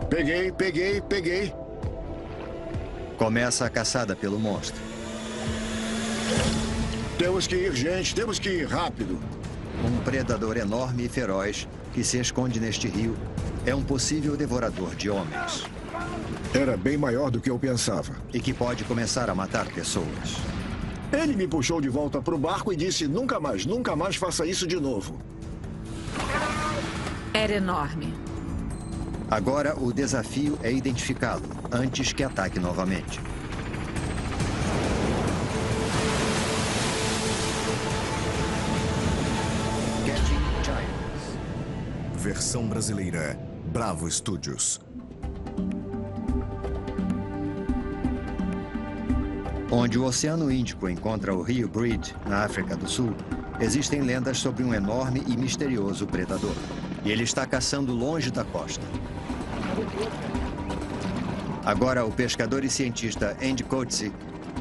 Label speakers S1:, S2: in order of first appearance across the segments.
S1: Peguei.
S2: Começa a caçada pelo monstro.
S1: Temos que ir, gente. Temos que ir rápido.
S2: Um predador enorme e feroz que se esconde neste rio é um possível devorador de homens.
S1: Era bem maior do que eu pensava.
S2: E que pode começar a matar pessoas.
S1: Ele me puxou de volta para o barco e disse: nunca mais faça isso de novo.
S3: Era enorme.
S2: Agora o desafio é identificá-lo antes que ataque novamente. Catching Giants.
S4: Versão brasileira, Bravo Studios.
S2: Onde o Oceano Índico encontra o rio Breed, na África do Sul, existem lendas sobre um enorme e misterioso predador. E ele está caçando longe da costa. Agora, o pescador e cientista Andy Coetzee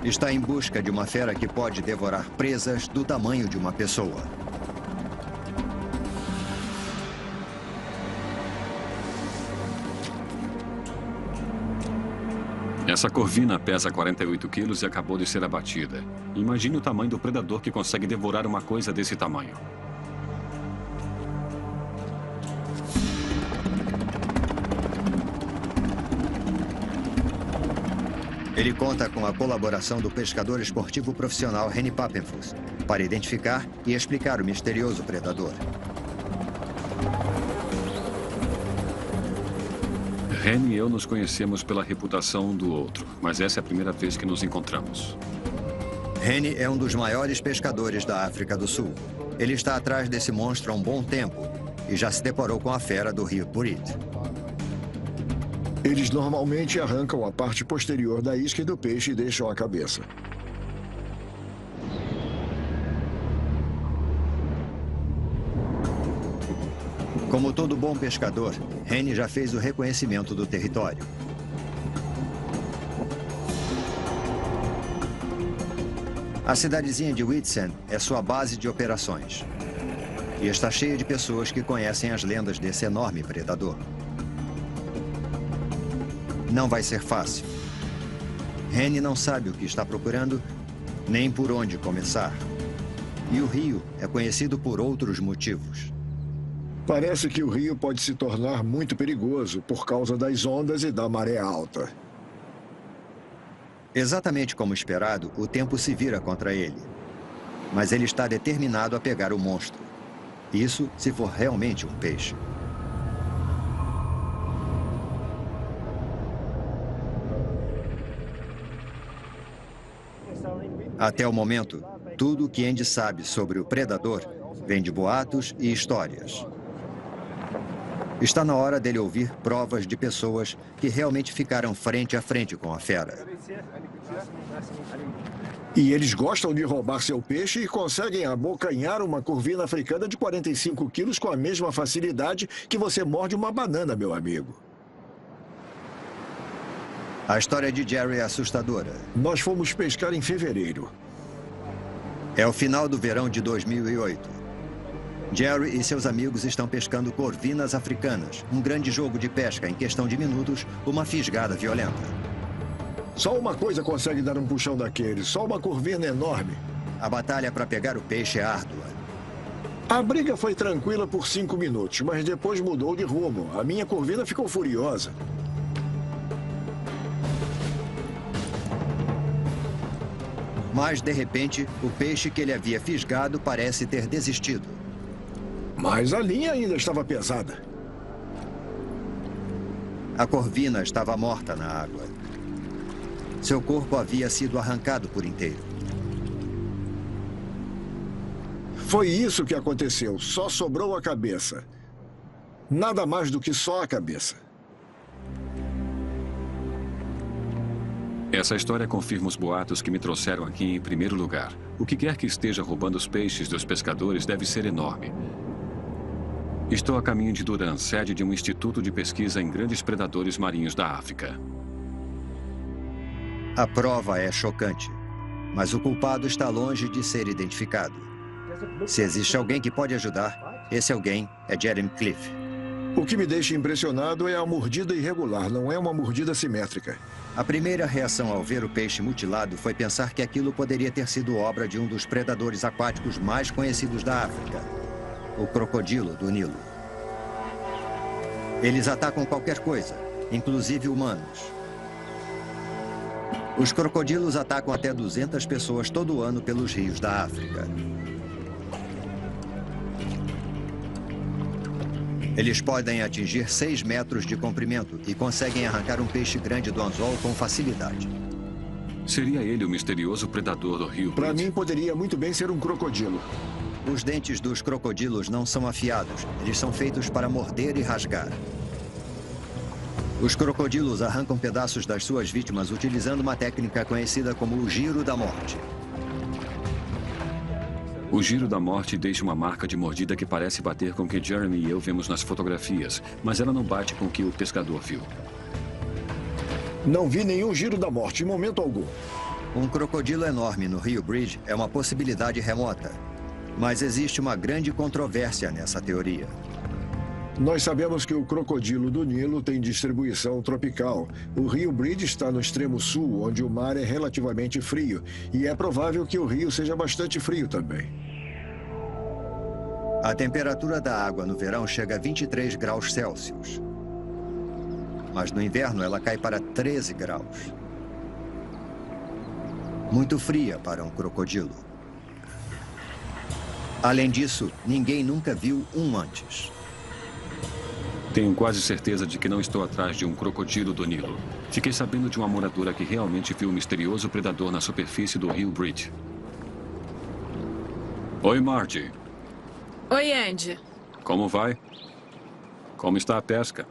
S2: está em busca de uma fera que pode devorar presas do tamanho de uma pessoa.
S5: Essa corvina pesa 48 quilos e acabou de ser abatida. Imagine o tamanho do predador que consegue devorar uma coisa desse tamanho.
S2: Ele conta com a colaboração do pescador esportivo profissional Henny Pappenfuss para identificar e explicar o misterioso predador.
S5: Henny e eu nos conhecemos pela reputação um do outro, mas essa é a primeira vez que nos encontramos.
S2: Henny é um dos maiores pescadores da África do Sul. Ele está atrás desse monstro há um bom tempo e já se deparou com a fera do rio Breed.
S1: Eles normalmente arrancam a parte posterior da isca do peixe e deixam a cabeça.
S2: Como todo bom pescador, Henny já fez o reconhecimento do território. A cidadezinha de Witsen é sua base de operações. E está cheia de pessoas que conhecem as lendas desse enorme predador. Não vai ser fácil. Henny não sabe o que está procurando, nem por onde começar. E o rio é conhecido por outros motivos.
S1: Parece que o rio pode se tornar muito perigoso por causa das ondas e da maré alta.
S2: Exatamente como esperado, o tempo se vira contra ele. Mas ele está determinado a pegar o monstro. Isso se for realmente um peixe. Até o momento, tudo o que Andy sabe sobre o predador vem de boatos e histórias. Está na hora dele ouvir provas de pessoas que realmente ficaram frente a frente com a fera.
S1: E eles gostam de roubar seu peixe e conseguem abocanhar uma corvina africana de 45 quilos com a mesma facilidade que você morde uma banana, meu amigo.
S2: A história de Jerry é assustadora.
S1: Nós fomos pescar em fevereiro.
S2: É o final do verão de 2008. Jerry e seus amigos estão pescando corvinas africanas. Um grande jogo de pesca em questão de minutos, uma fisgada violenta.
S1: Só uma coisa consegue dar um puxão daquele, só uma corvina enorme.
S2: A batalha para pegar o peixe é árdua.
S1: A briga foi tranquila por 5 minutos, mas depois mudou de rumo. A minha corvina ficou furiosa.
S2: Mas, de repente, o peixe que ele havia fisgado parece ter desistido.
S1: Mas a linha ainda estava pesada.
S2: A corvina estava morta na água. Seu corpo havia sido arrancado por inteiro.
S1: Foi isso que aconteceu. Só sobrou a cabeça. Nada mais do que só a cabeça.
S5: Essa história confirma os boatos que me trouxeram aqui em primeiro lugar. O que quer que esteja roubando os peixes dos pescadores deve ser enorme. Estou a caminho de Durham, sede de um instituto de pesquisa em grandes predadores marinhos da África.
S2: A prova é chocante, mas o culpado está longe de ser identificado. Se existe alguém que pode ajudar, esse alguém é Jeremy Cliff.
S1: O que me deixa impressionado é a mordida irregular, não é uma mordida simétrica.
S2: A primeira reação ao ver o peixe mutilado foi pensar que aquilo poderia ter sido obra de um dos predadores aquáticos mais conhecidos da África, o crocodilo do Nilo. Eles atacam qualquer coisa, inclusive humanos. Os crocodilos atacam até 200 pessoas todo ano pelos rios da África. Eles podem atingir 6 metros de comprimento e conseguem arrancar um peixe grande do anzol com facilidade.
S5: Seria ele o misterioso predador do rio
S1: Para
S5: Bridge?
S1: mim, poderia muito bem ser um crocodilo.
S2: Os dentes dos crocodilos não são afiados. Eles são feitos para morder e rasgar. Os crocodilos arrancam pedaços das suas vítimas utilizando uma técnica conhecida como o giro da morte.
S5: O giro da morte deixa uma marca de mordida que parece bater com o que Jeremy e eu vemos nas fotografias, mas ela não bate com o que o pescador viu.
S1: Não vi nenhum giro da morte em momento algum.
S2: Um crocodilo enorme no Rio Bridge é uma possibilidade remota. Mas existe uma grande controvérsia nessa teoria.
S1: Nós sabemos que o crocodilo do Nilo tem distribuição tropical. O Rio Bridge está no extremo sul, onde o mar é relativamente frio. E é provável que o rio seja bastante frio também.
S2: A temperatura da água no verão chega a 23 graus Celsius. Mas no inverno ela cai para 13 graus. Muito fria para um crocodilo. Além disso, ninguém nunca viu um antes.
S5: Tenho quase certeza de que não estou atrás de um crocodilo do Nilo. Fiquei sabendo de uma moradora que realmente viu o misterioso predador na superfície do Rio Bridge. Oi, Margie.
S3: Oi, Andy.
S5: Como vai? Como está a pesca?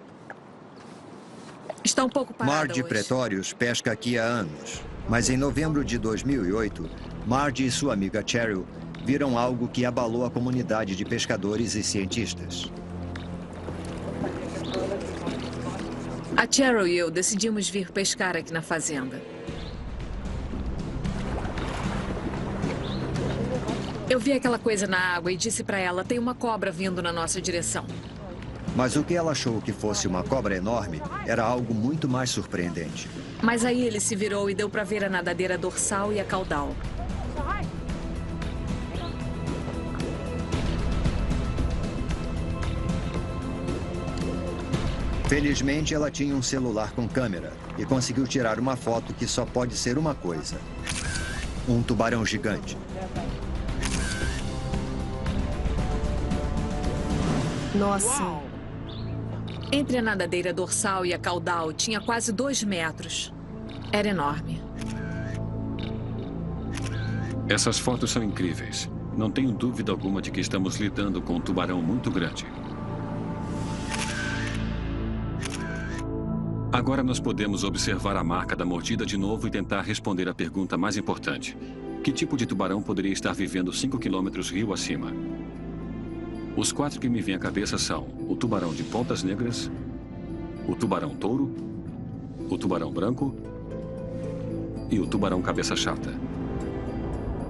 S3: Está um pouco parada
S2: Margie
S3: hoje.
S2: Pretorius pesca aqui há anos. Mas em novembro de 2008, Margie e sua amiga Cheryl viram algo que abalou a comunidade de pescadores e cientistas.
S3: A Cheryl e eu decidimos vir pescar aqui na fazenda. Eu vi aquela coisa na água e disse para ela, tem uma cobra vindo na nossa direção.
S2: Mas o que ela achou que fosse uma cobra enorme era algo muito mais surpreendente.
S3: Mas aí ele se virou e deu para ver a nadadeira dorsal e a caudal.
S2: Felizmente, ela tinha um celular com câmera e conseguiu tirar uma foto que só pode ser uma coisa: um tubarão gigante.
S3: Nossa. Entre a nadadeira dorsal e a caudal tinha quase 2 metros. Era enorme.
S5: Essas fotos são incríveis. Não tenho dúvida alguma de que estamos lidando com um tubarão muito grande. Agora nós podemos observar a marca da mordida de novo e tentar responder a pergunta mais importante. Que tipo de tubarão poderia estar vivendo 5 quilômetros rio acima? Os 4 que me vêm à cabeça são o tubarão de pontas negras, o tubarão touro, o tubarão branco e o tubarão cabeça chata.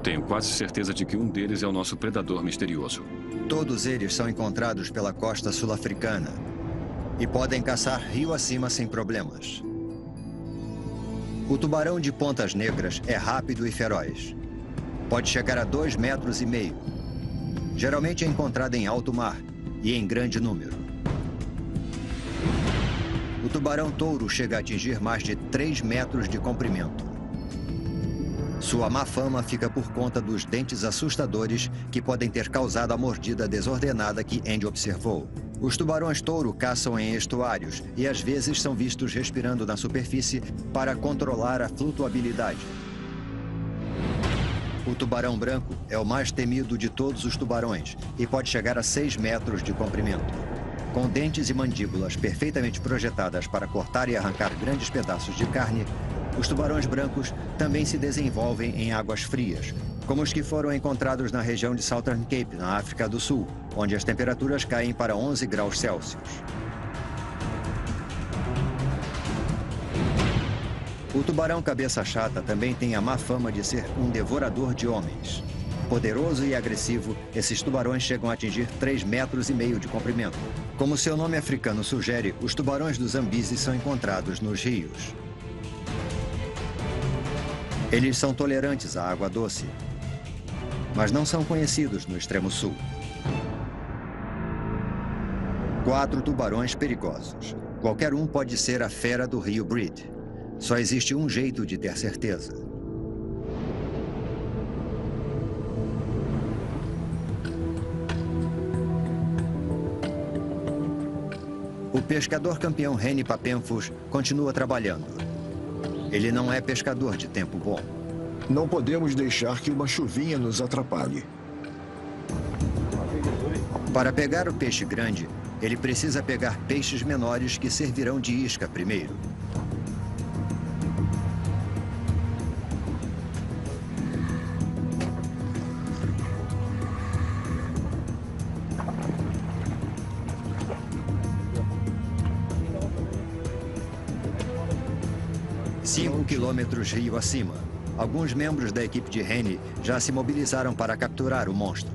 S5: Tenho quase certeza de que um deles é o nosso predador misterioso.
S2: Todos eles são encontrados pela costa sul-africana e podem caçar rio acima sem problemas. O tubarão de pontas negras é rápido e feroz. Pode chegar a 2,5 metros. Geralmente é encontrado em alto mar e em grande número. O tubarão touro chega a atingir mais de 3 metros de comprimento. Sua má fama fica por conta dos dentes assustadores que podem ter causado a mordida desordenada que Andy observou. Os tubarões touro caçam em estuários e às vezes são vistos respirando na superfície para controlar a flutuabilidade. O tubarão branco é o mais temido de todos os tubarões e pode chegar a 6 metros de comprimento. Com dentes e mandíbulas perfeitamente projetadas para cortar e arrancar grandes pedaços de carne, os tubarões brancos também se desenvolvem em águas frias, como os que foram encontrados na região de Southern Cape, na África do Sul, onde as temperaturas caem para 11 graus Celsius. O tubarão cabeça chata também tem a má fama de ser um devorador de homens. poderoso e agressivo, esses tubarões chegam a atingir 3,5 metros de comprimento. Como seu nome africano sugere, os tubarões do Zambeze são encontrados nos rios. Eles são tolerantes à água doce, mas não são conhecidos no extremo sul. 4 tubarões perigosos. Qualquer um pode ser a fera do rio Breed. Só existe um jeito de ter certeza. O pescador campeão Henny Papenfuss continua trabalhando. Ele não é pescador de tempo bom.
S1: Não podemos deixar que uma chuvinha nos atrapalhe.
S2: Para pegar o peixe grande, ele precisa pegar peixes menores que servirão de isca primeiro. Cinco quilômetros rio acima, alguns membros da equipe de Henny já se mobilizaram para capturar o monstro.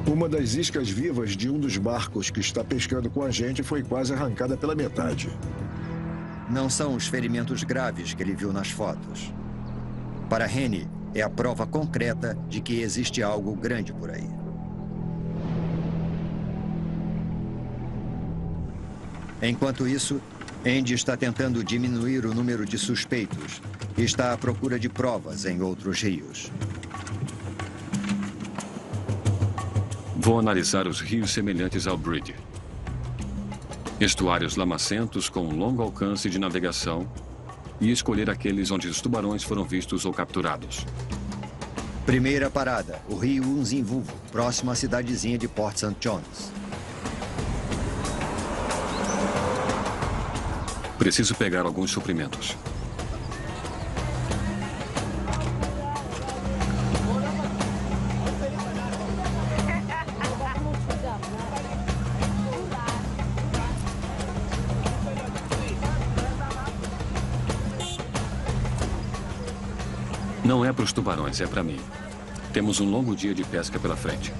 S1: Uma das iscas vivas de um dos barcos que está pescando com a gente foi quase arrancada pela metade.
S2: Não são os ferimentos graves que ele viu nas fotos. Para Henny, é a prova concreta de que existe algo grande por aí. Enquanto isso, Andy está tentando diminuir o número de suspeitos e está à procura de provas em outros rios.
S5: Vou analisar os rios semelhantes ao Breed. Estuários lamacentos com um longo alcance de navegação e escolher aqueles onde os tubarões foram vistos ou capturados.
S2: Primeira parada, o rio Unzinvuvu, próximo à cidadezinha de Port St. John's.
S5: Preciso pegar alguns suprimentos. Não é para os tubarões, é para mim. Temos um longo dia de pesca pela frente.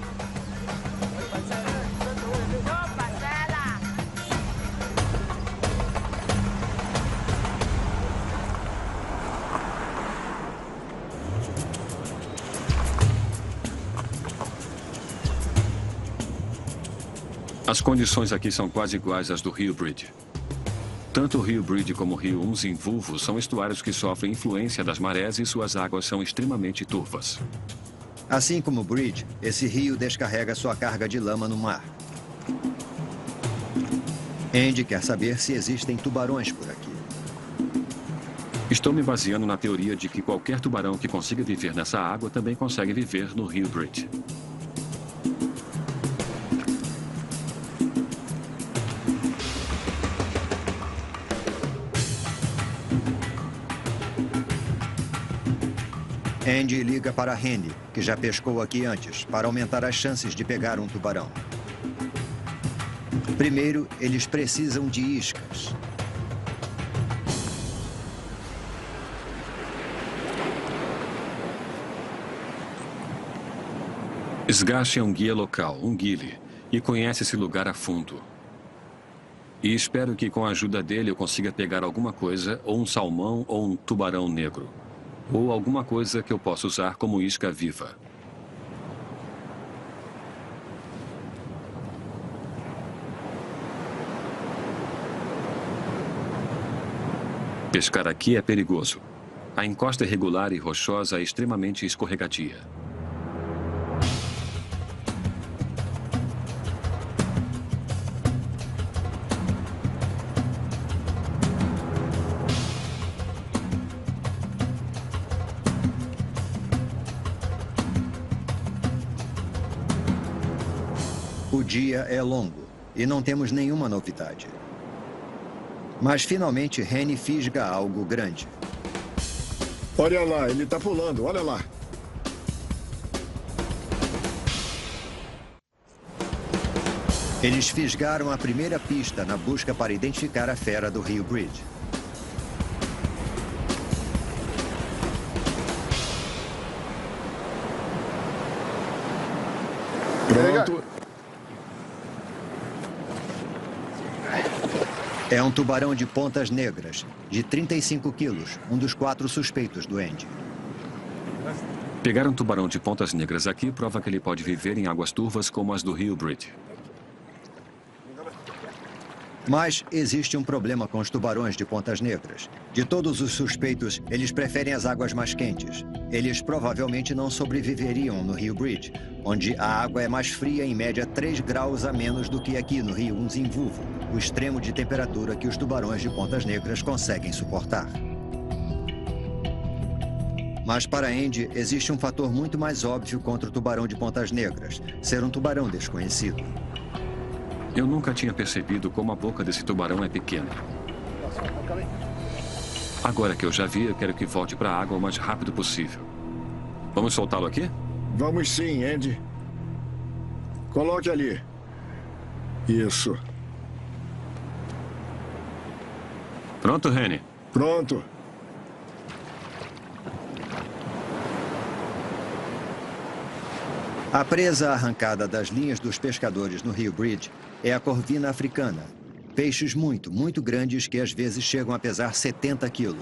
S5: As condições aqui são quase iguais às do rio Breed. Tanto o rio Breed como o rio Unzinvuvu são estuários que sofrem influência das marés e suas águas são extremamente turvas.
S2: Assim como o Breed, esse rio descarrega sua carga de lama no mar. Andy quer saber se existem tubarões por aqui.
S5: Estou me baseando na teoria de que qualquer tubarão que consiga viver nessa água também consegue viver no rio Breed.
S2: Andy liga para Henny, que já pescou aqui antes, para aumentar as chances de pegar um tubarão. Primeiro, eles precisam de iscas.
S5: Sgash é um guia local, um guile, e conhece esse lugar a fundo. E espero que com a ajuda dele eu consiga pegar alguma coisa, ou um salmão ou um tubarão negro. Ou alguma coisa que eu possa usar como isca viva. Pescar aqui é perigoso. A encosta irregular e rochosa é extremamente escorregadia.
S2: O dia é longo e não temos nenhuma novidade. Mas finalmente Henny fisga algo grande.
S1: Olha lá, ele está pulando, olha lá.
S2: Eles fisgaram a primeira pista na busca para identificar a fera do rio Breed.
S1: Pronto.
S2: É um tubarão de pontas negras, de 35 quilos, um dos 4 suspeitos do Andy.
S5: Pegar um tubarão de pontas negras aqui prova que ele pode viver em águas turvas como as do Rio Bridge.
S2: Mas existe um problema com os tubarões de pontas negras. De todos os suspeitos, eles preferem as águas mais quentes. Eles provavelmente não sobreviveriam no Rio Bridge, onde a água é mais fria, em média 3 graus a menos do que aqui no Rio Unzinvuvu, o extremo de temperatura que os tubarões de pontas negras conseguem suportar. Mas para Andy, existe um fator muito mais óbvio contra o tubarão de pontas negras: ser um tubarão desconhecido.
S5: Eu nunca tinha percebido como a boca desse tubarão é pequena. Agora que eu já vi, eu quero que volte para a água o mais rápido possível. Vamos soltá-lo aqui?
S1: Vamos sim, Andy. Coloque ali. Isso.
S5: Pronto, Rene?
S1: Pronto.
S2: A presa arrancada das linhas dos pescadores no Rio Bridge é a corvina africana. Peixes muito grandes que às vezes chegam a pesar 70 quilos.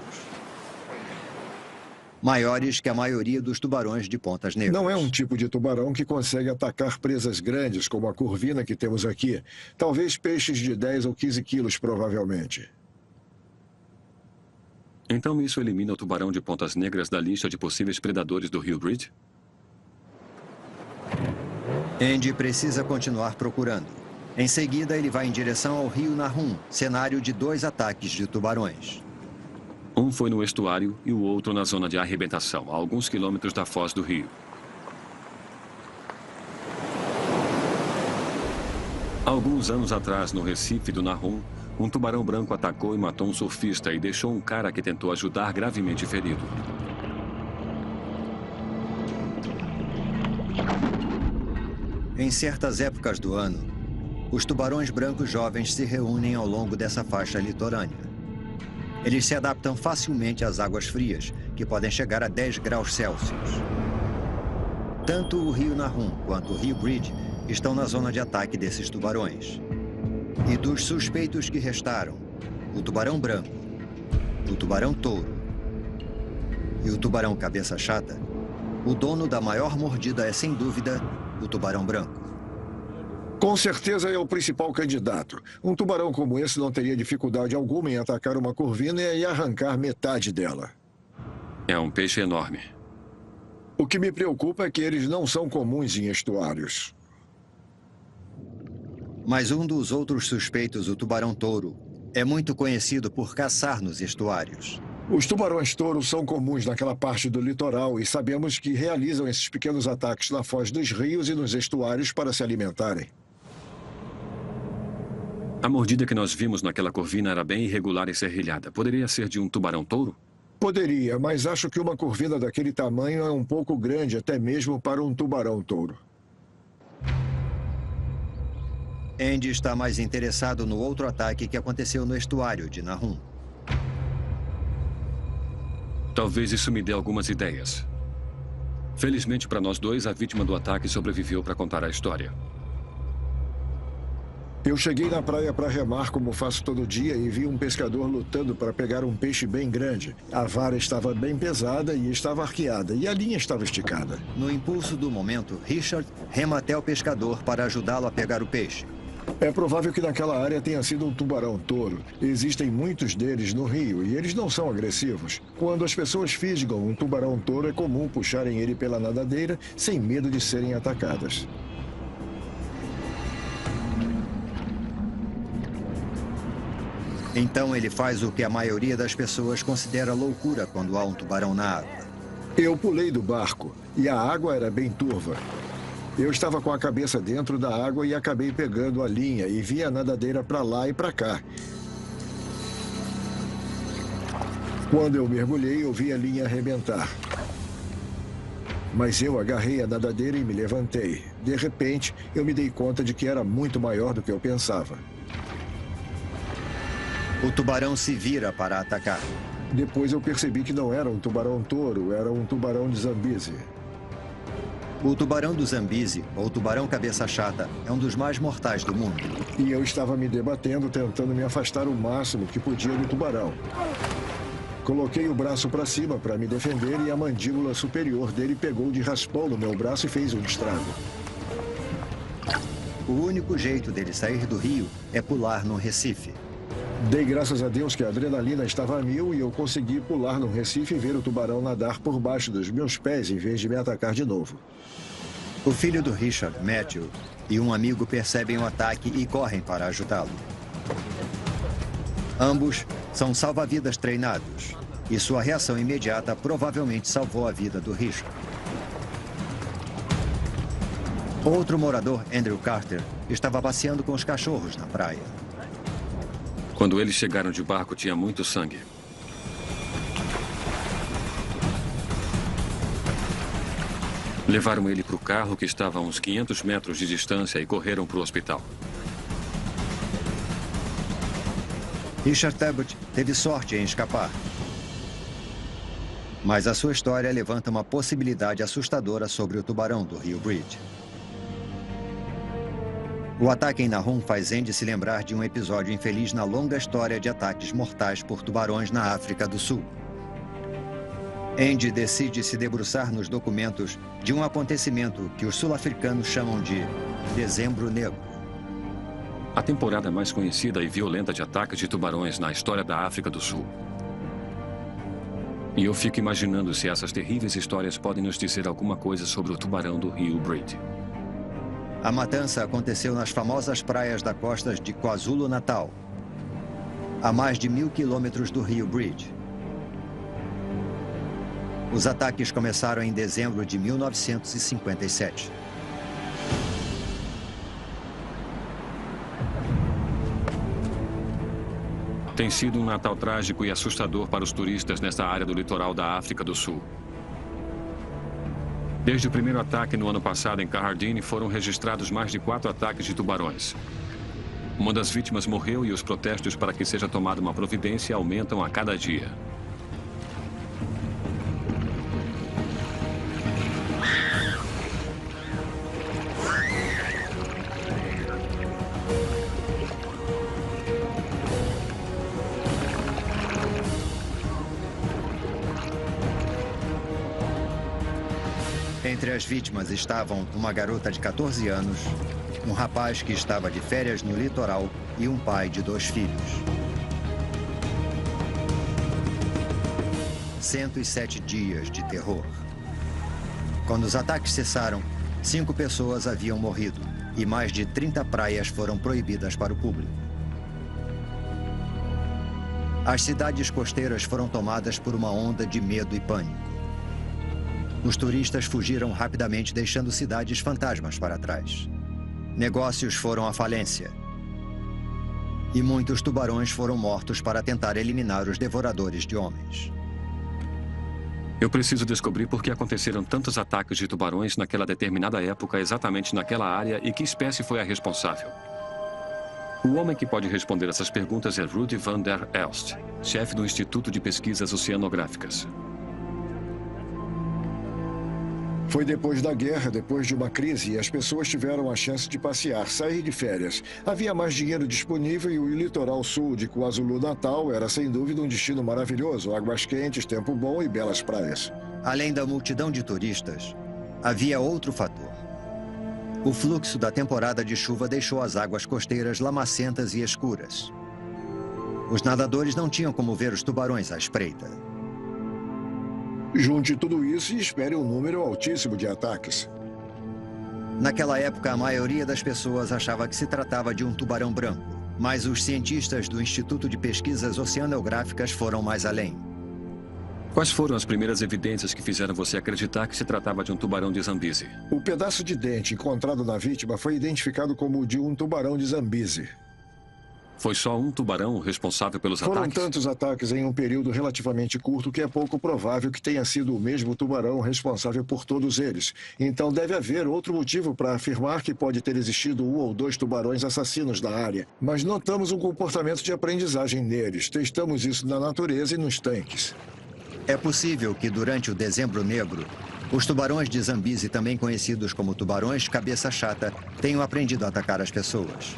S2: Maiores que a maioria dos tubarões de pontas negras.
S1: Não é um tipo de tubarão que consegue atacar presas grandes como a corvina que temos aqui. Talvez peixes de 10 ou 15 quilos, provavelmente.
S5: Então isso elimina o tubarão de pontas negras da lista de possíveis predadores do Rio Bridge?
S2: Andy precisa continuar procurando. Em seguida, ele vai em direção ao rio Nahum, cenário de 2 ataques de tubarões.
S5: Um foi no estuário e o outro na zona de arrebentação, a alguns quilômetros da foz do rio. Alguns anos atrás, no Recife do Nahum, um tubarão branco atacou e matou um surfista e deixou um cara que tentou ajudar gravemente ferido.
S2: Em certas épocas do ano, os tubarões brancos jovens se reúnem ao longo dessa faixa litorânea. Eles se adaptam facilmente às águas frias, que podem chegar a 10 graus Celsius. Tanto o rio Nahum quanto o rio Bridge estão na zona de ataque desses tubarões. E dos suspeitos que restaram, o tubarão branco, o tubarão touro e o tubarão cabeça chata, o dono da maior mordida é, sem dúvida, o tubarão branco.
S1: Com certeza é o principal candidato. Um tubarão como esse não teria dificuldade alguma em atacar uma corvina e arrancar metade dela.
S5: É um peixe enorme.
S1: O que me preocupa é que eles não são comuns em estuários.
S2: Mas um dos outros suspeitos, o tubarão-touro, é muito conhecido por caçar nos estuários.
S1: Os tubarões-touro são comuns naquela parte do litoral e sabemos que realizam esses pequenos ataques na foz dos rios e nos estuários para se alimentarem.
S5: A mordida que nós vimos naquela corvina era bem irregular e serrilhada. Poderia ser de um tubarão-touro?
S1: Poderia, mas acho que uma corvina daquele tamanho é um pouco grande até mesmo para um tubarão-touro.
S2: Andy está mais interessado no outro ataque que aconteceu no estuário de Nahum.
S5: Talvez isso me dê algumas ideias. Felizmente para nós dois, a vítima do ataque sobreviveu para contar a história.
S1: Eu cheguei na praia para remar, como faço todo dia, e vi um pescador lutando para pegar um peixe bem grande. A vara estava bem pesada e estava arqueada, e a linha estava esticada.
S2: No impulso do momento, Richard rema até o pescador para ajudá-lo a pegar o peixe.
S1: É provável que naquela área tenha sido um tubarão-touro. Existem muitos deles no rio e eles não são agressivos. Quando as pessoas fisgam um tubarão-touro, é comum puxarem ele pela nadadeira sem medo de serem atacadas.
S2: Então ele faz o que a maioria das pessoas considera loucura quando há um tubarão na água.
S1: Eu pulei do barco e a água era bem turva. Eu estava com a cabeça dentro da água e acabei pegando a linha e vi a nadadeira para lá e para cá. Quando eu mergulhei, eu vi a linha arrebentar. Mas eu agarrei a nadadeira e me levantei. De repente, eu me dei conta de que era muito maior do que eu pensava.
S2: O tubarão se vira para atacar.
S1: Depois eu percebi que não era um tubarão-touro, era um tubarão de Zambeze.
S2: O tubarão do Zambeze, ou tubarão cabeça chata, é um dos mais mortais do mundo.
S1: E eu estava me debatendo, tentando me afastar o máximo que podia do tubarão. Coloquei o braço para cima para me defender e a mandíbula superior dele pegou de raspão no meu braço e fez um estrago.
S2: O único jeito dele sair do rio é pular num recife.
S1: Dei graças a Deus que a adrenalina estava a mil e eu consegui pular no recife e ver o tubarão nadar por baixo dos meus pés em vez de me atacar de novo.
S2: O filho do Richard, Matthew, e um amigo percebem o ataque e correm para ajudá-lo. Ambos são salva-vidas treinados e sua reação imediata provavelmente salvou a vida do Richard. Outro morador, Andrew Carter, estava passeando com os cachorros na praia.
S5: Quando eles chegaram de barco, tinha muito sangue. Levaram ele para o carro, que estava a uns 500 metros de distância, e correram para o hospital.
S2: Richard Talbot teve sorte em escapar. Mas a sua história levanta uma possibilidade assustadora sobre o tubarão do Rio Bridge. O ataque em Nahum faz Andy se lembrar de um episódio infeliz na longa história de ataques mortais por tubarões na África do Sul. Andy decide se debruçar nos documentos de um acontecimento que os sul-africanos chamam de Dezembro Negro.
S5: A temporada mais conhecida e violenta de ataques de tubarões na história da África do Sul. E eu fico imaginando se essas terríveis histórias podem nos dizer alguma coisa sobre o tubarão do Rio Bridge.
S2: A matança aconteceu nas famosas praias da costa de KwaZulu-Natal, a mais de 1000 quilômetros do Rio Bridge. Os ataques começaram em dezembro de 1957.
S5: Tem sido um Natal trágico e assustador para os turistas nesta área do litoral da África do Sul. Desde o primeiro ataque no ano passado em Kahardine, foram registrados mais de 4 ataques de tubarões. Uma das vítimas morreu e os protestos para que seja tomada uma providência aumentam a cada dia.
S2: Entre as vítimas estavam uma garota de 14 anos, um rapaz que estava de férias no litoral e um pai de 2 filhos. 107 dias de terror. Quando os ataques cessaram, 5 pessoas haviam morrido e mais de 30 praias foram proibidas para o público. As cidades costeiras foram tomadas por uma onda de medo e pânico. Os turistas fugiram rapidamente, deixando cidades fantasmas para trás. Negócios foram à falência. E muitos tubarões foram mortos para tentar eliminar os devoradores de homens.
S5: Eu preciso descobrir por que aconteceram tantos ataques de tubarões naquela determinada época, exatamente naquela área, e que espécie foi a responsável. O homem que pode responder essas perguntas é Rudy van der Elst, chefe do Instituto de Pesquisas Oceanográficas.
S1: Foi depois da guerra, depois de uma crise, e as pessoas tiveram a chance de passear, sair de férias. Havia mais dinheiro disponível e o litoral sul de KwaZulu-Natal era, sem dúvida, um destino maravilhoso. Águas quentes, tempo bom e belas praias.
S2: Além da multidão de turistas, havia outro fator. O fluxo da temporada de chuva deixou as águas costeiras lamacentas e escuras. Os nadadores não tinham como ver os tubarões à espreita.
S1: Junte tudo isso e espere um número altíssimo de ataques.
S2: Naquela época, a maioria das pessoas achava que se tratava de um tubarão branco, mas os cientistas do Instituto de Pesquisas Oceanográficas foram mais além.
S5: Quais foram as primeiras evidências que fizeram você acreditar que se tratava de um tubarão de Zambeze?
S1: O pedaço de dente encontrado na vítima foi identificado como o de um tubarão de Zambeze.
S5: Foi só um tubarão responsável pelos
S1: Foram
S5: ataques?
S1: tantos ataques em um período relativamente curto que é pouco provável que tenha sido o mesmo tubarão responsável por todos eles. Então deve haver outro motivo para afirmar que pode ter existido 1 ou 2 tubarões assassinos na área. Mas notamos um comportamento de aprendizagem neles. Testamos isso na natureza e nos tanques.
S2: É possível que durante o Dezembro Negro, os tubarões de Zambezi, também conhecidos como tubarões cabeça chata, tenham aprendido a atacar as pessoas.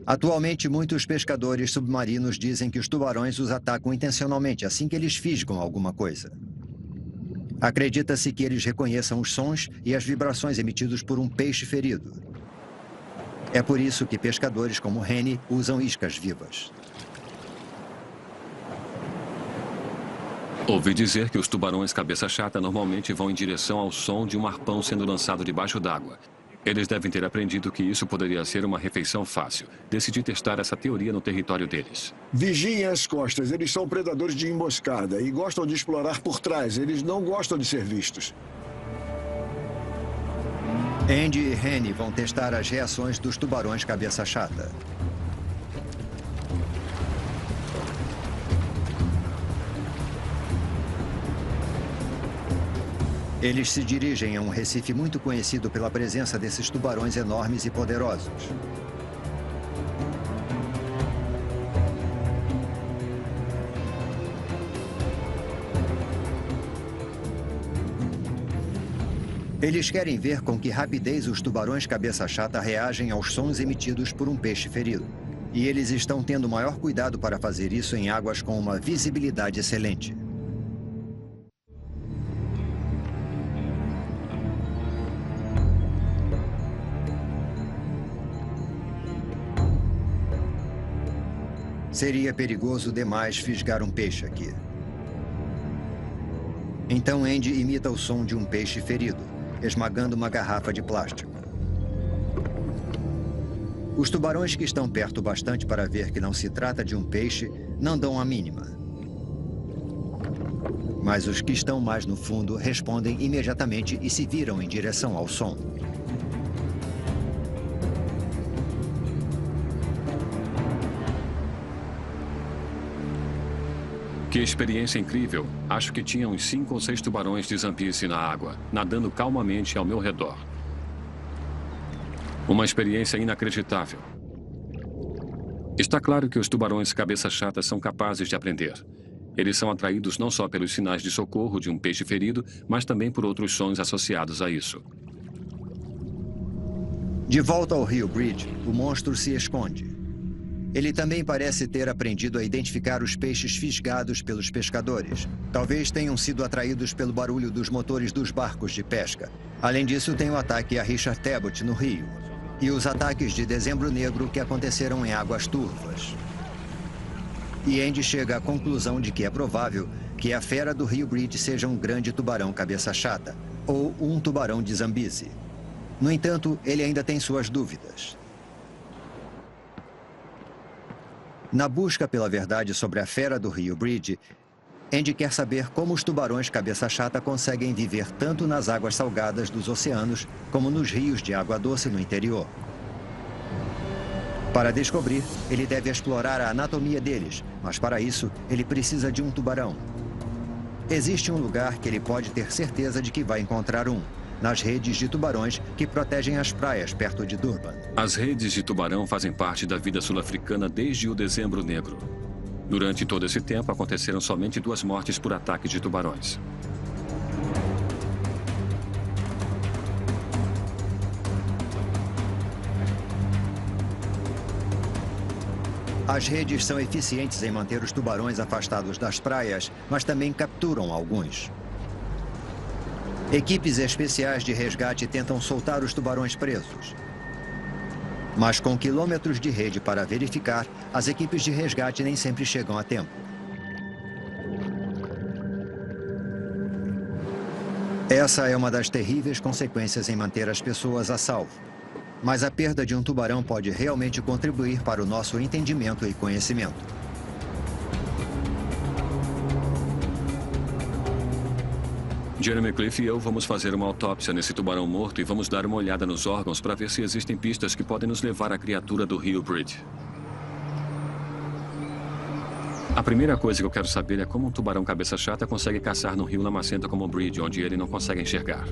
S2: Atualmente, muitos pescadores submarinos dizem que os tubarões os atacam intencionalmente assim que eles fisgam alguma coisa. Acredita-se que eles reconheçam os sons e as vibrações emitidos por um peixe ferido. É por isso que pescadores como Henny usam iscas vivas.
S5: Ouvi dizer que os tubarões cabeça chata normalmente vão em direção ao som de um arpão sendo lançado debaixo d'água. Eles devem ter aprendido que isso poderia ser uma refeição fácil. Decidi testar essa teoria no território deles.
S1: Vigiem as costas. Eles são predadores de emboscada e gostam de explorar por trás. Eles não gostam de ser vistos.
S2: Andy e Henny vão testar as reações dos tubarões cabeça chata. Eles se dirigem a um recife muito conhecido pela presença desses tubarões enormes e poderosos. Eles querem ver com que rapidez os tubarões cabeça chata reagem aos sons emitidos por um peixe ferido. E eles estão tendo maior cuidado para fazer isso em águas com uma visibilidade excelente. Seria perigoso demais fisgar um peixe aqui. Então Andy imita o som de um peixe ferido, esmagando uma garrafa de plástico. Os tubarões que estão perto bastante para ver que não se trata de um peixe não dão a mínima. Mas os que estão mais no fundo respondem imediatamente e se viram em direção ao som.
S5: Que experiência incrível. Acho que tinha uns 5 ou 6 tubarões de Zambezi na água, nadando calmamente ao meu redor. Uma experiência inacreditável. Está claro que os tubarões cabeça chata são capazes de aprender. Eles são atraídos não só pelos sinais de socorro de um peixe ferido, mas também por outros sons associados a isso.
S2: De volta ao Rio Bridge, o monstro se esconde. Ele também parece ter aprendido a identificar os peixes fisgados pelos pescadores. Talvez tenham sido atraídos pelo barulho dos motores dos barcos de pesca. Além disso, tem o ataque a Richard Tebbot, no Rio. E os ataques de Dezembro Negro que aconteceram em águas turvas. E Andy chega à conclusão de que é provável que a fera do Rio Bridge seja um grande tubarão cabeça chata, ou um tubarão de Zambezi. No entanto, ele ainda tem suas dúvidas. Na busca pela verdade sobre a fera do Rio Bridge, Andy quer saber como os tubarões cabeça chata conseguem viver tanto nas águas salgadas dos oceanos como nos rios de água doce no interior. Para descobrir, ele deve explorar a anatomia deles, mas para isso, ele precisa de um tubarão. Existe um lugar que ele pode ter certeza de que vai encontrar um, nas redes de tubarões que protegem as praias perto de Durban.
S5: As redes de tubarão fazem parte da vida sul-africana desde o Dezembro Negro. Durante todo esse tempo, aconteceram somente 2 mortes por ataque de tubarões.
S2: As redes são eficientes em manter os tubarões afastados das praias, mas também capturam alguns. Equipes especiais de resgate tentam soltar os tubarões presos. Mas com quilômetros de rede para verificar, as equipes de resgate nem sempre chegam a tempo. Essa é uma das terríveis consequências em manter as pessoas a salvo. Mas a perda de um tubarão pode realmente contribuir para o nosso entendimento e conhecimento.
S5: Jeremy Cliff e eu vamos fazer uma autópsia nesse tubarão morto e vamos dar uma olhada nos órgãos para ver se existem pistas que podem nos levar à criatura do Rio Bridge. A primeira coisa que eu quero saber é como um tubarão cabeça chata consegue caçar no rio lamacenta como o Bridge, onde ele não consegue enxergar.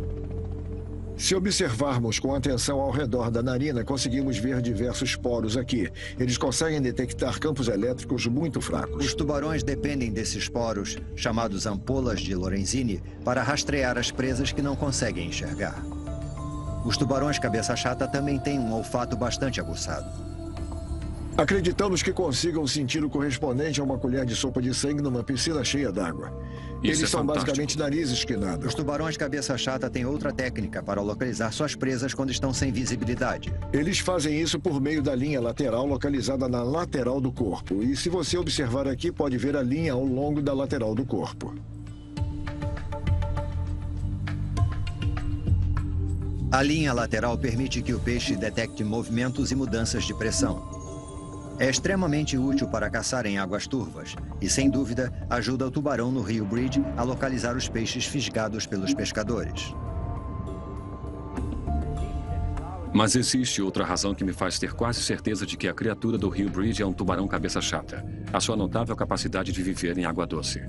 S1: Se observarmos com atenção ao redor da narina, conseguimos ver diversos poros aqui. Eles conseguem detectar campos elétricos muito fracos.
S2: Os tubarões dependem desses poros, chamados ampolas de Lorenzini, para rastrear as presas que não conseguem enxergar. Os tubarões cabeça chata também têm um olfato bastante aguçado.
S1: Acreditamos que consigam sentir o correspondente a uma colher de sopa de sangue numa piscina cheia d'água. Eles são
S5: fantástico.
S1: basicamente narizes que nadam.
S2: Os tubarões cabeça chata têm outra técnica para localizar suas presas quando estão sem visibilidade.
S1: Eles fazem isso por meio da linha lateral localizada na lateral do corpo. E se você observar aqui, pode ver a linha ao longo da lateral do corpo.
S2: A linha lateral permite que o peixe detecte movimentos e mudanças de pressão. É extremamente útil para caçar em águas turvas e, sem dúvida, ajuda o tubarão no rio Bridge a localizar os peixes fisgados pelos pescadores.
S5: Mas existe outra razão que me faz ter quase certeza de que a criatura do rio Bridge é um tubarão cabeça chata. A sua notável capacidade de viver em água doce.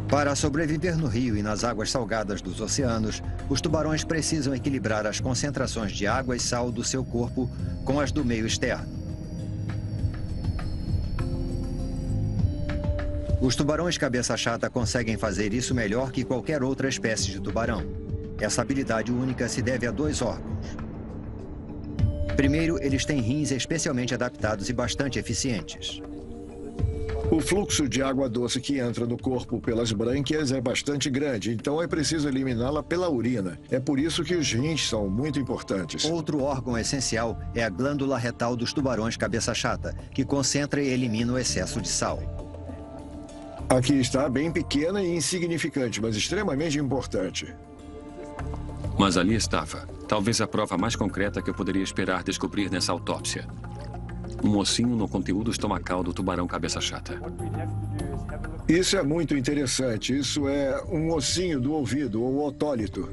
S2: Para sobreviver no rio e nas águas salgadas dos oceanos, os tubarões precisam equilibrar as concentrações de água e sal do seu corpo com as do meio externo. Os tubarões cabeça chata conseguem fazer isso melhor que qualquer outra espécie de tubarão. Essa habilidade única se deve a dois órgãos. Primeiro, eles têm rins especialmente adaptados e bastante eficientes.
S1: O fluxo de água doce que entra no corpo pelas brânquias é bastante grande, então é preciso eliminá-la pela urina. É por isso que os rins são muito importantes.
S2: Outro órgão essencial é a glândula retal dos tubarões cabeça chata, que concentra e elimina o excesso de sal.
S1: Aqui está, bem pequena e insignificante, mas extremamente importante.
S5: Mas ali estava, talvez a prova mais concreta que eu poderia esperar descobrir nessa autópsia. Um ossinho no conteúdo estomacal do tubarão cabeça chata.
S1: Isso é muito interessante. Isso é um ossinho do ouvido, ou otólito.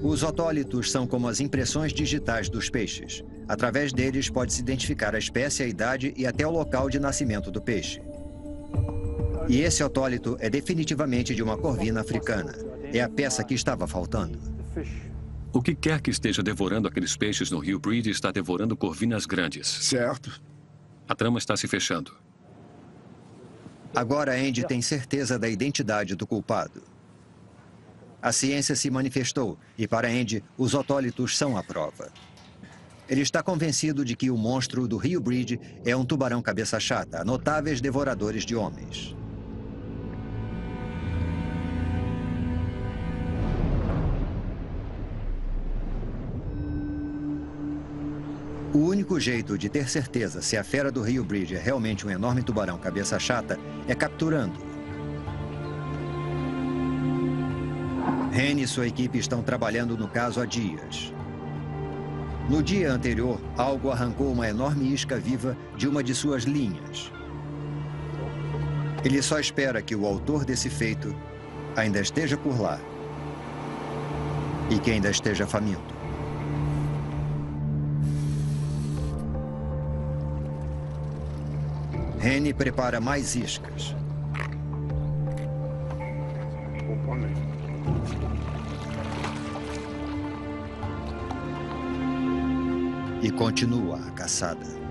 S2: Os otólitos são como as impressões digitais dos peixes. Através deles pode-se identificar a espécie, a idade e até o local de nascimento do peixe. E esse otólito é definitivamente de uma corvina africana. É a peça que estava faltando.
S5: O que quer que esteja devorando aqueles peixes no rio Bridge está devorando corvinas grandes.
S1: Certo.
S5: A trama está se fechando.
S2: Agora Andy tem certeza da identidade do culpado. A ciência se manifestou e para Andy, os otólitos são a prova. Ele está convencido de que o monstro do rio Bridge é um tubarão cabeça chata, notáveis devoradores de homens. O único jeito de ter certeza se a fera do rio Bridge é realmente um enorme tubarão cabeça chata é capturando-o. Henry e sua equipe estão trabalhando no caso há dias. No dia anterior, algo arrancou uma enorme isca viva de uma de suas linhas. Ele só espera que o autor desse feito ainda esteja por lá e que ainda esteja faminto. Henry prepara mais iscas. E continua a caçada.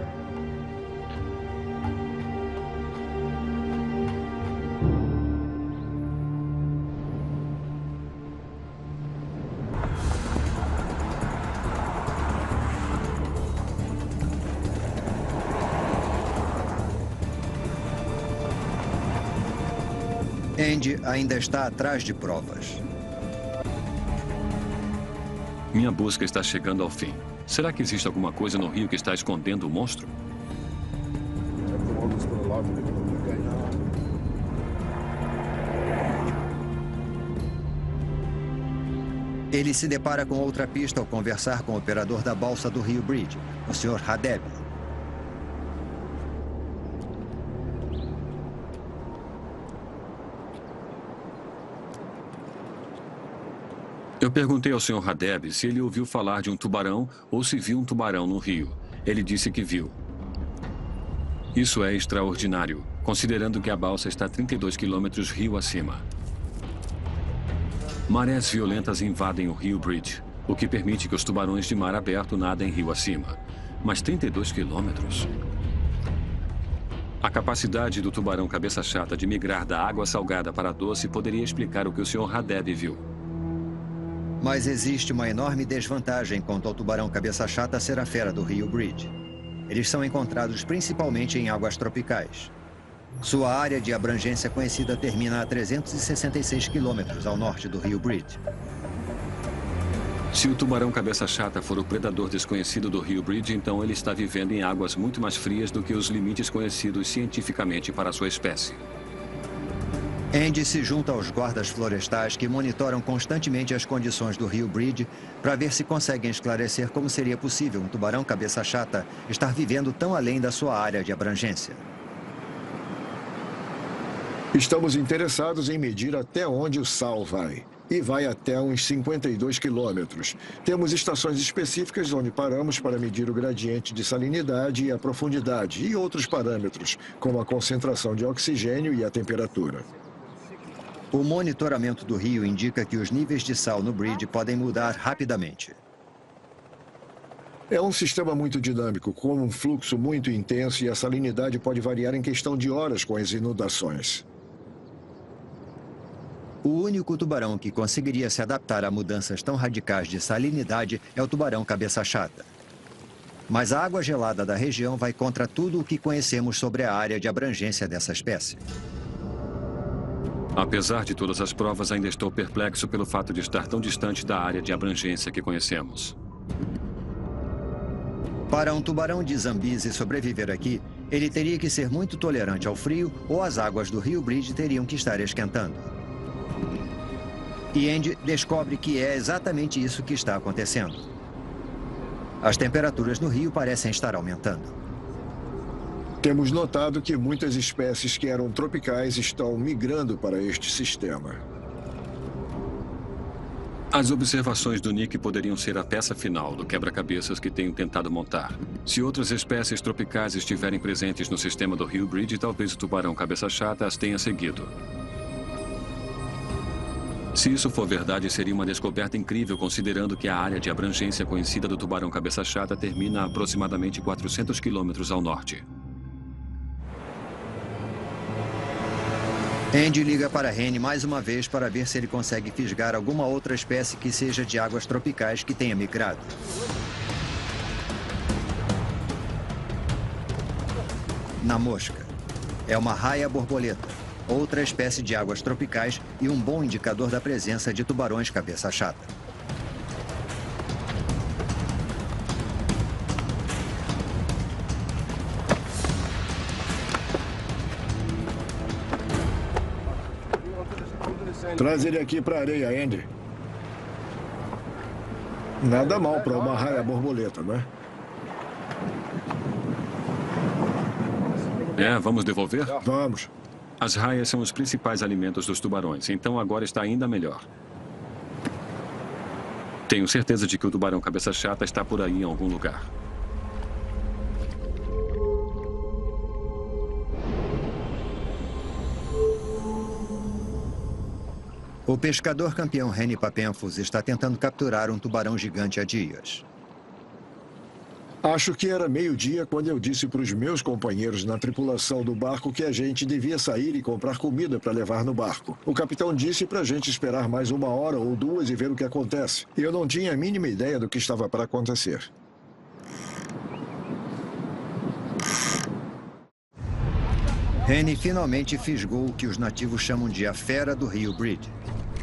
S2: Andy ainda está atrás de provas.
S5: Minha busca está chegando ao fim. Será que existe alguma coisa no rio que está escondendo o monstro?
S2: Ele se depara com outra pista ao conversar com o operador da balsa do rio Bridge, o Sr. Hadeb.
S5: Eu perguntei ao Sr. Hadeb se ele ouviu falar de um tubarão ou se viu um tubarão no rio. Ele disse que viu. Isso é extraordinário, considerando que a balsa está 32 quilômetros rio acima. Marés violentas invadem o Rio Bridge, o que permite que os tubarões de mar aberto nadem rio acima. Mas 32 quilômetros? A capacidade do tubarão cabeça chata de migrar da água salgada para a doce poderia explicar o que o Sr. Hadeb viu.
S2: Mas existe uma enorme desvantagem quanto ao tubarão cabeça chata ser a fera do Rio Bridge. Eles são encontrados principalmente em águas tropicais. Sua área de abrangência conhecida termina a 366 quilômetros ao norte do Rio Bridge.
S5: Se o tubarão cabeça chata for o predador desconhecido do Rio Bridge, então ele está vivendo em águas muito mais frias do que os limites conhecidos cientificamente para sua espécie.
S2: Andy se junta aos guardas florestais que monitoram constantemente as condições do Rio Bridge para ver se conseguem esclarecer como seria possível um tubarão cabeça chata estar vivendo tão além da sua área de abrangência.
S1: Estamos interessados em medir até onde o sal vai. E vai até uns 52 quilômetros. Temos estações específicas onde paramos para medir o gradiente de salinidade e a profundidade e outros parâmetros, como a concentração de oxigênio e a temperatura.
S2: O monitoramento do rio indica que os níveis de sal no Bridge podem mudar rapidamente.
S1: É um sistema muito dinâmico, com um fluxo muito intenso e a salinidade pode variar em questão de horas com as inundações.
S2: O único tubarão que conseguiria se adaptar a mudanças tão radicais de salinidade é o tubarão cabeça chata. Mas a água gelada da região vai contra tudo o que conhecemos sobre a área de abrangência dessa espécie.
S5: Apesar de todas as provas, ainda estou perplexo pelo fato de estar tão distante da área de abrangência que conhecemos.
S2: Para um tubarão de Zambeze sobreviver aqui, ele teria que ser muito tolerante ao frio ou as águas do Rio Bridge teriam que estar esquentando. E Andy descobre que é exatamente isso que está acontecendo. As temperaturas no rio parecem estar aumentando.
S1: Temos notado que muitas espécies que eram tropicais estão migrando para este sistema.
S5: As observações do Nick poderiam ser a peça final do quebra-cabeças que tenho tentado montar. Se outras espécies tropicais estiverem presentes no sistema do Rio Bridge, talvez o tubarão cabeça chata as tenha seguido. Se isso for verdade, seria uma descoberta incrível, considerando que a área de abrangência conhecida do tubarão cabeça chata termina a aproximadamente 400 quilômetros ao norte.
S2: Andy liga para Rene mais uma vez para ver se ele consegue fisgar alguma outra espécie que seja de águas tropicais que tenha migrado. Na mosca. É uma raia-borboleta, outra espécie de águas tropicais e um bom indicador da presença de tubarões cabeça chata.
S1: Traz ele aqui para a areia, Andy. Nada mal para uma raia-borboleta, não é?
S5: Vamos devolver?
S1: Vamos.
S5: As raias são os principais alimentos dos tubarões, então agora está ainda melhor. Tenho certeza de que o tubarão cabeça chata está por aí em algum lugar.
S2: O pescador campeão Rene Papenfos está tentando capturar um tubarão gigante há dias.
S1: Acho que era meio-dia quando eu disse para os meus companheiros na tripulação do barco que a gente devia sair e comprar comida para levar no barco. O capitão disse para a gente esperar mais 1 hora ou 2 e ver o que acontece. E eu não tinha a mínima ideia do que estava para acontecer.
S2: Rene finalmente fisgou o que os nativos chamam de a fera do Rio Bridge.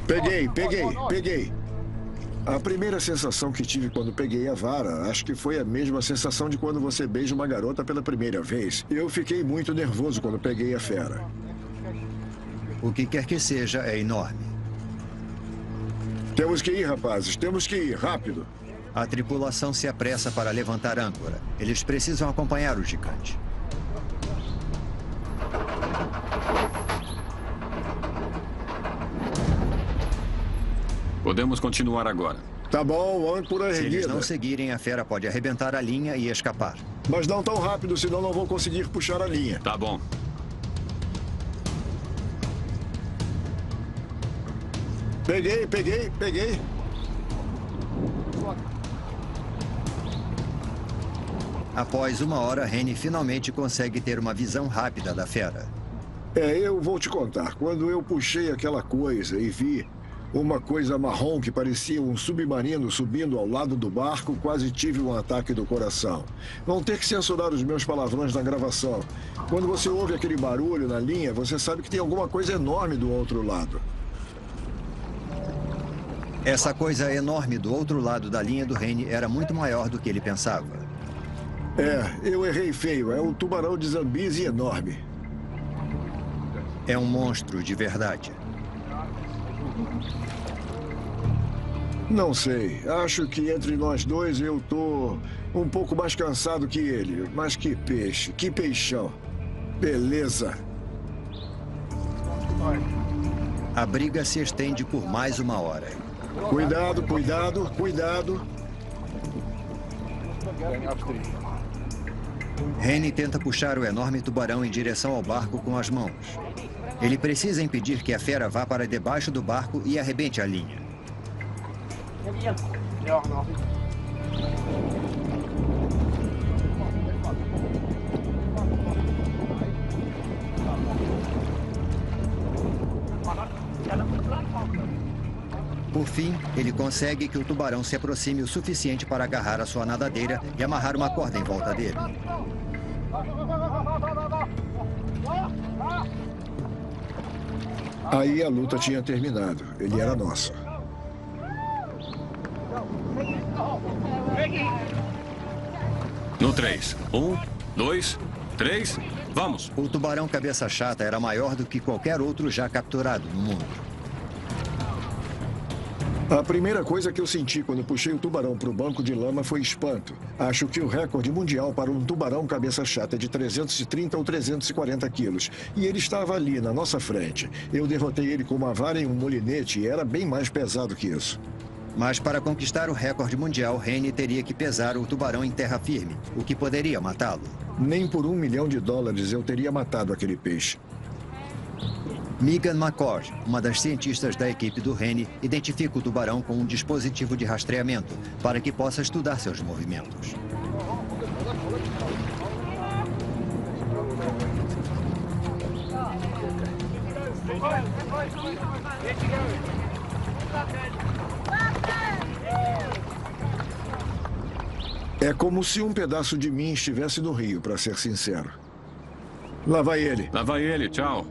S1: Peguei. A primeira sensação que tive quando peguei a vara, acho que foi a mesma sensação de quando você beija uma garota pela primeira vez. Eu fiquei muito nervoso quando peguei a fera.
S2: O que quer que seja é enorme.
S1: Temos que ir, rapazes. Temos que ir, rápido.
S2: A tripulação se apressa para levantar âncora. Eles precisam acompanhar o gigante.
S5: Podemos continuar agora.
S1: Tá bom, âncora
S2: Se eles
S1: erguida.
S2: não seguirem, a fera pode arrebentar a linha e escapar.
S1: Mas não tão rápido, senão não vou conseguir puxar a linha.
S5: Tá bom.
S1: Peguei.
S2: Após 1 hora, Henny finalmente consegue ter uma visão rápida da fera.
S1: Eu vou te contar. Quando eu puxei aquela coisa e vi uma coisa marrom que parecia um submarino subindo ao lado do barco, quase tive um ataque do coração. Vão ter que censurar os meus palavrões na gravação. Quando você ouve aquele barulho na linha, você sabe que tem alguma coisa enorme do outro lado.
S2: Essa coisa enorme do outro lado da linha do Henny era muito maior do que ele pensava.
S1: Eu errei feio. É um tubarão de Zambezi enorme.
S2: É um monstro de verdade.
S1: Não sei. Acho que entre nós dois eu tô um pouco mais cansado que ele. Mas que peixe, que peixão. Beleza.
S2: A briga se estende por mais 1 hora.
S1: Cuidado.
S2: Henny tenta puxar o enorme tubarão em direção ao barco com as mãos. Ele precisa impedir que a fera vá para debaixo do barco e arrebente a linha. Por fim, ele consegue que o tubarão se aproxime o suficiente para agarrar a sua nadadeira e amarrar uma corda em volta dele.
S1: Aí a luta tinha terminado. Ele era nosso.
S5: No 3. 1, 2, 3, vamos!
S2: O tubarão cabeça chata era maior do que qualquer outro já capturado no mundo.
S1: A primeira coisa que eu senti quando puxei o tubarão para o banco de lama foi espanto. Acho que o recorde mundial para um tubarão cabeça chata é de 330 ou 340 quilos. E ele estava ali, na nossa frente. Eu derrotei ele com uma vara e um molinete e era bem mais pesado que isso.
S2: Mas para conquistar o recorde mundial, Henny teria que pesar o tubarão em terra firme, o que poderia matá-lo.
S1: Nem por $1 milhão eu teria matado aquele peixe.
S2: Megan McCord, uma das cientistas da equipe do Henny, identifica o tubarão com um dispositivo de rastreamento para que possa estudar seus movimentos.
S1: É como se um pedaço de mim estivesse no rio, para ser sincero. Lá vai ele.
S5: Lá vai ele, tchau.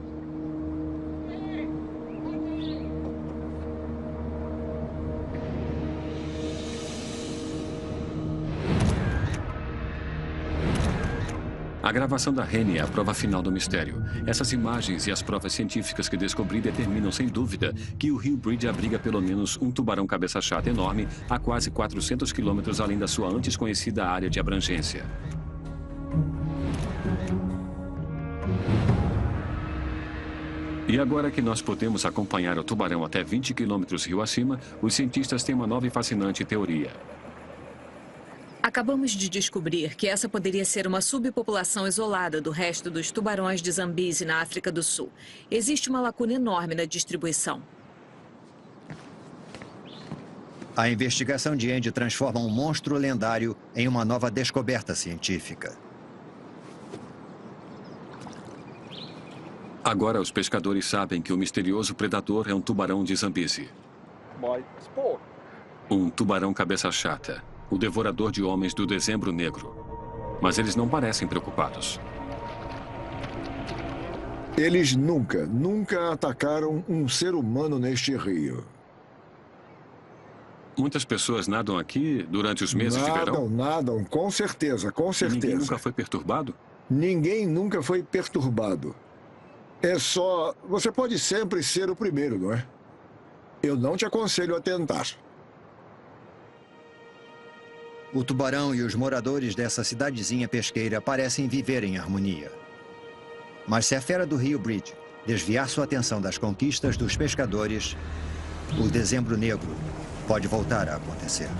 S5: A gravação da Henny é a prova final do mistério. Essas imagens e as provas científicas que descobri determinam, sem dúvida, que o Rio Bridge abriga pelo menos um tubarão cabeça-chata enorme a quase 400 quilômetros além da sua antes conhecida área de abrangência. E agora que nós podemos acompanhar o tubarão até 20 quilômetros rio acima, os cientistas têm uma nova e fascinante teoria.
S3: Acabamos de descobrir que essa poderia ser uma subpopulação isolada do resto dos tubarões de Zambezi na África do Sul. Existe uma lacuna enorme na distribuição.
S2: A investigação de Andy transforma um monstro lendário em uma nova descoberta científica.
S5: Agora os pescadores sabem que o misterioso predador é um tubarão de Zambezi. Um tubarão cabeça chata. O devorador de homens do Dezembro Negro. Mas eles não parecem preocupados.
S1: Eles nunca atacaram um ser humano neste rio.
S5: Muitas pessoas nadam aqui durante os meses de verão?
S1: Nadam, com certeza.
S5: E ninguém nunca foi perturbado?
S1: Ninguém nunca foi perturbado. É só... Você pode sempre ser o primeiro, não é? Eu não te aconselho a tentar.
S2: O tubarão e os moradores dessa cidadezinha pesqueira parecem viver em harmonia. Mas se a fera do Rio Bridge desviar sua atenção das conquistas dos pescadores, o Dezembro Negro pode voltar a acontecer.